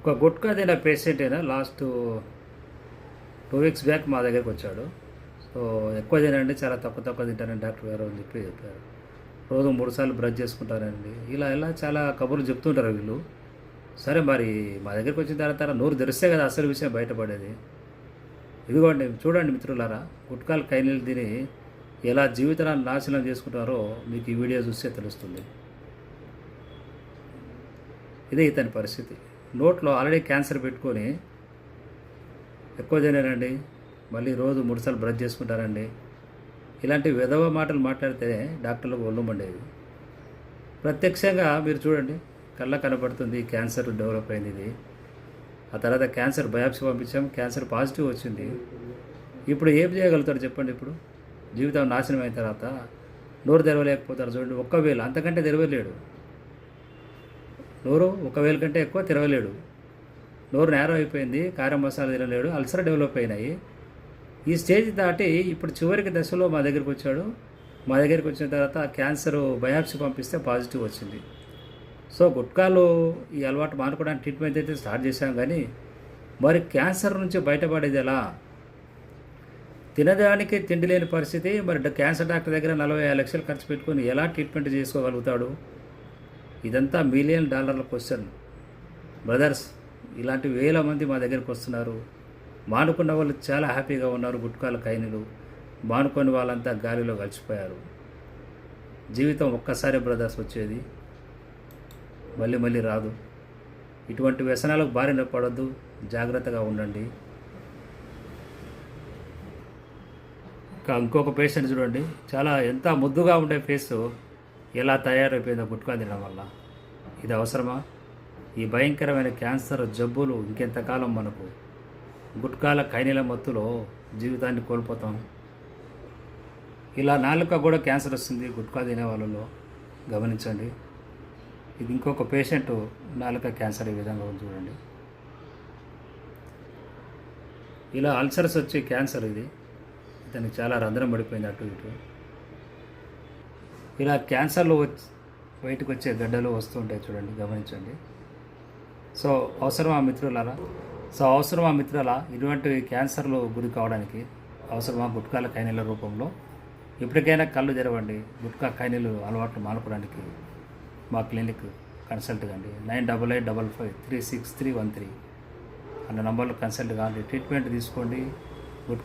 ఒక గుట్కా తిన పేషెంట్ అయినా లాస్ట్ 2 వీక్స్ బ్యాక్ మా దగ్గరికి వచ్చాడు. సో ఎక్కువ తినండి, చాలా తక్కువ తక్కువ తింటానండి డాక్టర్ గారు అని చెప్పారు. రోజు 3 సార్లు బ్రష్ చేసుకుంటానండి, ఇలా ఇలా చాలా కబుర్లు చెప్తుంటారు వీళ్ళు. సరే మరి మా దగ్గరికి వచ్చిన తర్వాత నోరు తెరిస్తే కదా అసలు విషయం బయటపడేది. ఇదిగోండి చూడండి మిత్రులారా, గుట్కాలు కైనీళ్ళు తిని ఎలా జీవితాన్ని నాశనం చేసుకుంటారో మీకు ఈ వీడియో చూస్తే తెలుస్తుంది. ఇదే ఇతని పరిస్థితి. నోట్లో ఆల్రెడీ క్యాన్సర్ పెట్టుకొని ఎక్కువ తినారండి, మళ్ళీ రోజు 3 సార్లు బ్రష్ చేసుకుంటారండి. ఇలాంటి విధవ మాటలు మాట్లాడితే డాక్టర్లకు ఒళ్ళు మండేది. ప్రత్యక్షంగా మీరు చూడండి, కళ్ళ కనబడుతుంది క్యాన్సర్ డెవలప్ అయింది ఇది. ఆ తర్వాత క్యాన్సర్ బయాప్సీ పంపించాం, క్యాన్సర్ పాజిటివ్ వచ్చింది. ఇప్పుడు ఏం చేయగలుగుతాడు చెప్పండి? ఇప్పుడు జీవితం నాశనం అయిన తర్వాత నోరు తెరవలేకపోతారు చూడండి. 1,000 అంతకంటే తెరవలేడు. నోరు 1,000 కంటే ఎక్కువ తెరవలేడు. నోరు నేరో అయిపోయింది, కారం మసాలా తినలేడు, అల్సర్ డెవలప్ అయినాయి. ఈ స్టేజ్ దాటి ఇప్పుడు చివరికి దశలో మా దగ్గరికి వచ్చాడు. మా దగ్గరికి వచ్చిన తర్వాత క్యాన్సర్ బయాప్సీ పంపిస్తే పాజిటివ్ వచ్చింది. సో గుట్కాలు ఈ అలవాటు మానుకోవడానికి ట్రీట్మెంట్ అయితే స్టార్ట్ చేశాం, కానీ మరి క్యాన్సర్ నుంచి బయటపడేది ఎలా? తినడానికి తిండి లేని పరిస్థితి. మరి క్యాన్సర్ డాక్టర్ దగ్గర 45 లక్షలు ఖర్చు పెట్టుకొని ఎలా ట్రీట్మెంట్ చేసుకోగలుగుతాడు? ఇదంతా $1 మిలియన్ క్వశ్చన్ బ్రదర్స్. ఇలాంటి వేల మంది మా దగ్గరికి వస్తున్నారు. మానుకున్న వాళ్ళు చాలా హ్యాపీగా ఉన్నారు. గుట్కాల కైనీలు మానుకొని వాళ్ళంతా గాలిలో కలిసిపోయారు. జీవితం ఒక్కసారి బ్రదర్స్ వచ్చేది, మళ్ళీ మళ్ళీ రాదు. ఇటువంటి వ్యసనాలకు బారిన పడొద్దు, జాగ్రత్తగా ఉండండి. ఇంకొక పేషెంట్ చూడండి, చాలా ఎంత ముద్దుగా ఉండే ఫేసు ఎలా తయారైపోయిందో గుట్కా తినడం వల్ల. ఇది అవసరమా? ఈ భయంకరమైన క్యాన్సర్ జబ్బులు ఇంకెంతకాలం మనకు? గుట్కాల కైనీల మత్తులో జీవితాన్ని కోల్పోతాం. ఇలా నాలుక కూడా క్యాన్సర్ వస్తుంది గుట్కా తినే వాళ్ళలో, గమనించండి. ఇది ఇంకొక పేషెంట్ నాలుక క్యాన్సర్ ఈ విధంగా ఉంది చూడండి. ఇలా అల్సర్స్ వచ్చే క్యాన్సర్ ఇది. ఇతనికి చాలా రంధ్రం పడిపోయింది అటు ఇటు. ఇలా క్యాన్సర్లు బయటకు వచ్చే గడ్డలు వస్తుంటాయి చూడండి, గమనించండి. సో అవసరమా మిత్రులా ఇటువంటి క్యాన్సర్లు గురి కావడానికి అవసరమా గుట్కాల కైనీల రూపంలో? ఇప్పటికైనా కళ్ళు తెరవండి. గుట్కా కైనీలు అలవాట్లు మానుకోవడానికి మా క్లినిక్ కన్సల్ట్ కండి. 9885536313 అన్న నంబర్లో కన్సల్ట్ కాండి. ట్రీట్మెంట్ తీసుకోండి. గుట్కా